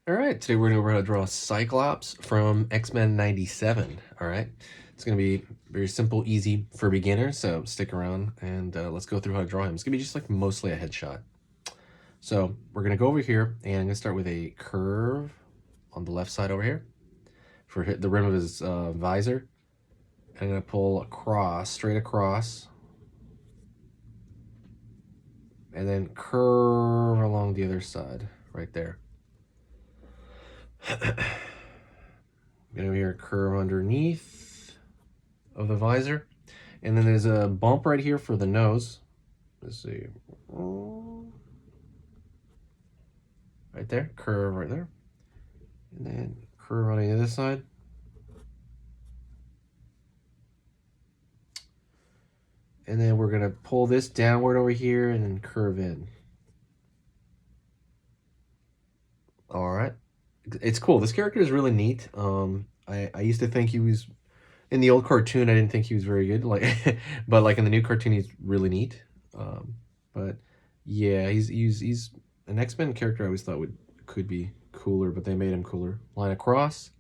All right, today we're going to learn how to draw Cyclops from X-Men 97. All right, it's going to be very simple, easy for beginners, so stick around and let's go through how to draw him. It's going to be just like mostly a headshot. So we're going to go over here and I'm going to start with a curve on the left side over here for the rim of his visor. I'm going to pull across, straight across, and then curve along the other side right there. Over here, curve underneath of the visor, and then there's a bump right here for the nose. Let's see, right there, curve right there, and then curve on the other side. And then we're gonna pull this downward over here and then curve in. All right, it's cool. This character is really neat. I used to think he was, in the old cartoon, I didn't think he was very good. Like, but like in the new cartoon, he's really neat. But yeah, he's an X-Men character. I always thought could be cooler, but they made him cooler. Line across,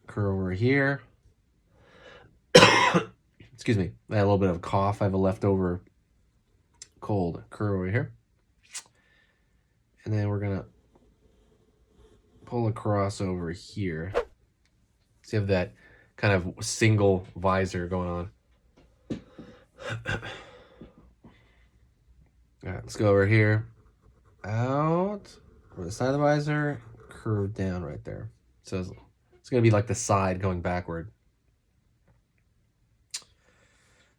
curve over here. Excuse me, I had a little bit of a cough. I have a leftover cold. Curve over here, and then we're gonna pull across over here. So you have that kind of single visor going on. All right, let's go over here. Out over the side of the visor, curve down right there. So it's going to be like the side going backward.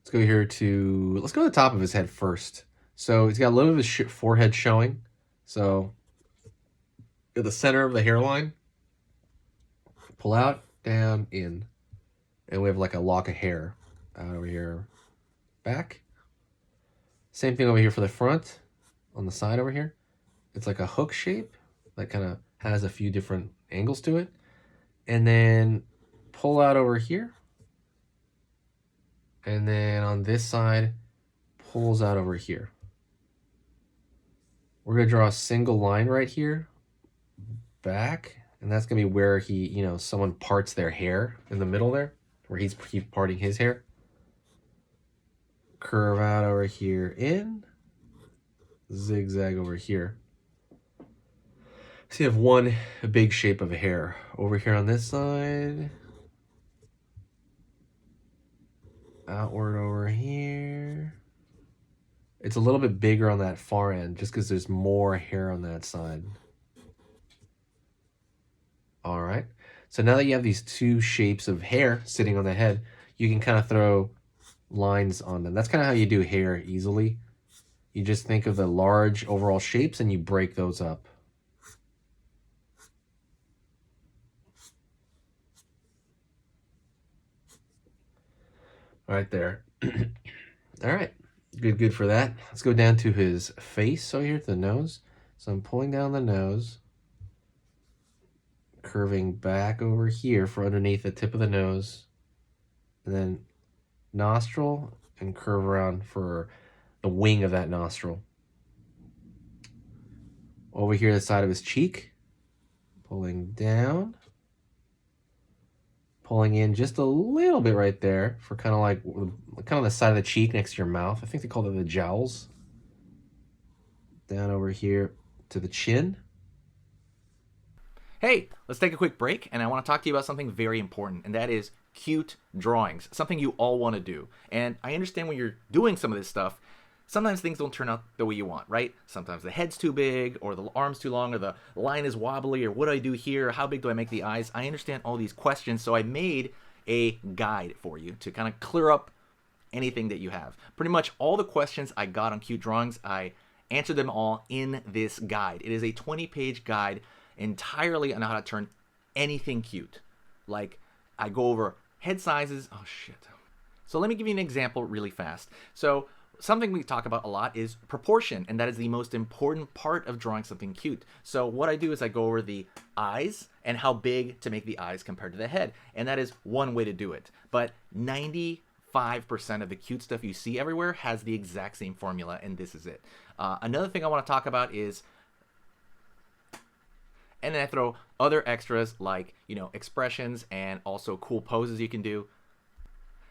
Let's go here to, let's go to the top of his head first. So he's got a little bit of his forehead showing. So at the center of the hairline, pull out, down, in. And we have like a lock of hair out over here, back. Same thing over here for the front, on the side over here. It's like a hook shape that kind of has a few different angles to it. And then pull out over here. And then on this side, pulls out over here. We're going to draw a single line right here, back. And that's going to be where he, someone parts their hair in the middle there, where he's parting his hair. Curve out over here, in, zigzag over here. So you have one big shape of a hair over here on this side, outward over here. It's a little bit bigger on that far end just because there's more hair on that side. All right, so now that you have these two shapes of hair sitting on the head, you can kind of throw lines on them. That's kind of how you do hair easily. You just think of the large overall shapes and you break those up. Right there. All right, good for that. Let's go down to his face over here, to the nose. So I'm pulling down the nose, curving back over here for underneath the tip of the nose, and then nostril, and curve around for the wing of that nostril. Over here, the side of his cheek, pulling down, pulling in just a little bit right there for kind of the side of the cheek next to your mouth. I think they call it the jowls. Down over here to the chin. Hey, let's take a quick break, and I want to talk to you about something very important, and that is cute drawings, something you all want to do. And I understand when you're doing some of this stuff, sometimes things don't turn out the way you want, right? Sometimes the head's too big, or the arm's too long, or the line is wobbly, or what do I do here? How big do I make the eyes? I understand all these questions, so I made a guide for you to kind of clear up anything that you have. Pretty much all the questions I got on cute drawings, I answered them all in this guide. It is a 20-page guide entirely on how to turn anything cute. Like, I go over head sizes. Oh, shit. So let me give you an example really fast. So something we talk about a lot is proportion, and that is the most important part of drawing something cute. So what I do is I go over the eyes and how big to make the eyes compared to the head, and that is one way to do it. But 95% of the cute stuff you see everywhere has the exact same formula, and this is it. Another thing I want to talk about is And then I throw other extras like, you know, expressions and also cool poses you can do.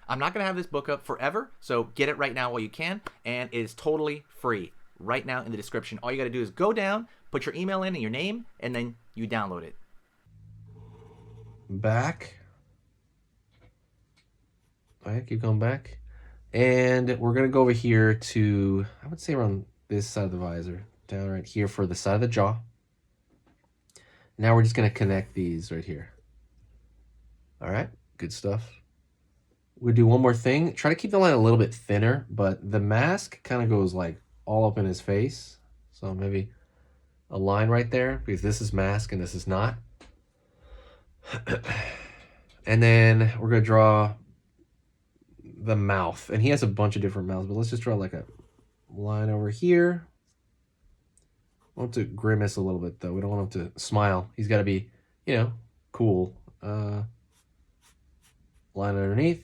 I'm not going to have this book up forever, so get it right now while you can, and it is totally free right now in the description. All you got to do is go down, put your email in and your name, and then you download it. Back. All right, keep going back. And we're going to go over here to, I would say around this side of the visor, down right here for the side of the jaw. Now we're just going to connect these right here. All right, good stuff. We'll do one more thing. Try to keep the line a little bit thinner, but the mask kind of goes like all up in his face. So maybe a line right there, because this is mask and this is not. And then we're going to draw the mouth. And he has a bunch of different mouths, but let's just draw like a line over here. I want to grimace a little bit, though. We don't want him to smile. He's got to be, you know, cool. Line underneath.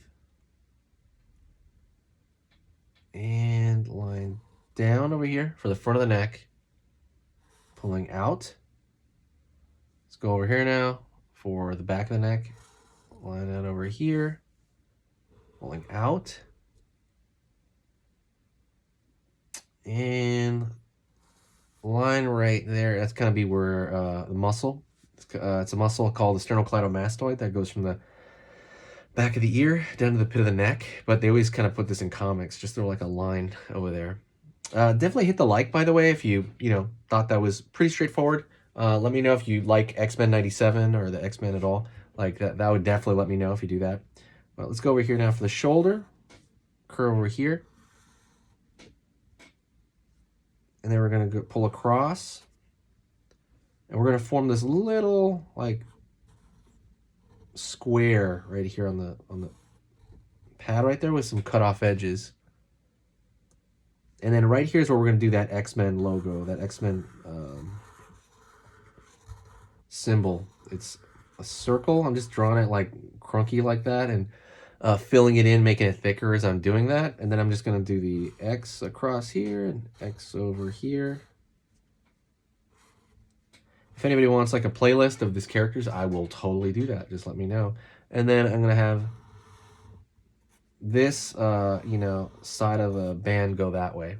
And line down over here for the front of the neck. Pulling out. Let's go over here now for the back of the neck. Line out over here. Pulling out. And line right there. That's going to be where the muscle. It's a muscle called the sternocleidomastoid that goes from the back of the ear down to the pit of the neck. But they always kind of put this in comics. Just throw like a line over there. Definitely hit the like, by the way, if you thought that was pretty straightforward. Let me know if you like X-Men 97 or the X-Men at all. Like that would definitely let me know if you do that. Well, let's go over here now for the shoulder. Curve over here. And then we're going to pull across. And we're going to form this little like square right here on the pad right there with some cut off edges. And then right here is where we're going to do that X-Men logo, that X-Men symbol. It's a circle. I'm just drawing it like crunky like that and filling it in, making it thicker as I'm doing that. And then I'm just going to do the X across here and X over here. If anybody wants like a playlist of these characters, I will totally do that. Just let me know. And then I'm going to have this, side of a band go that way.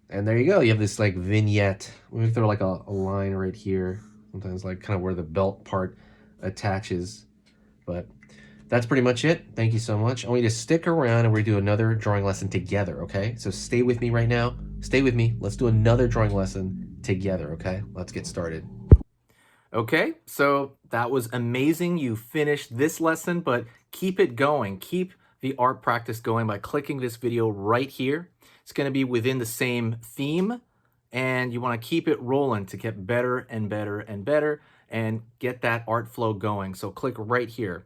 And there you go. You have this like vignette. Let me throw like a line right here. Sometimes like kind of where the belt part attaches. But that's pretty much it. Thank you so much. I want you to stick around and we're going to do another drawing lesson together, okay? So stay with me right now. Stay with me. Let's do another drawing lesson together, okay? Let's get started. Okay, so that was amazing. You finished this lesson, but keep it going. Keep the art practice going by clicking this video right here. It's going to be within the same theme, and you want to keep it rolling to get better and better and better and get that art flow going. So click right here.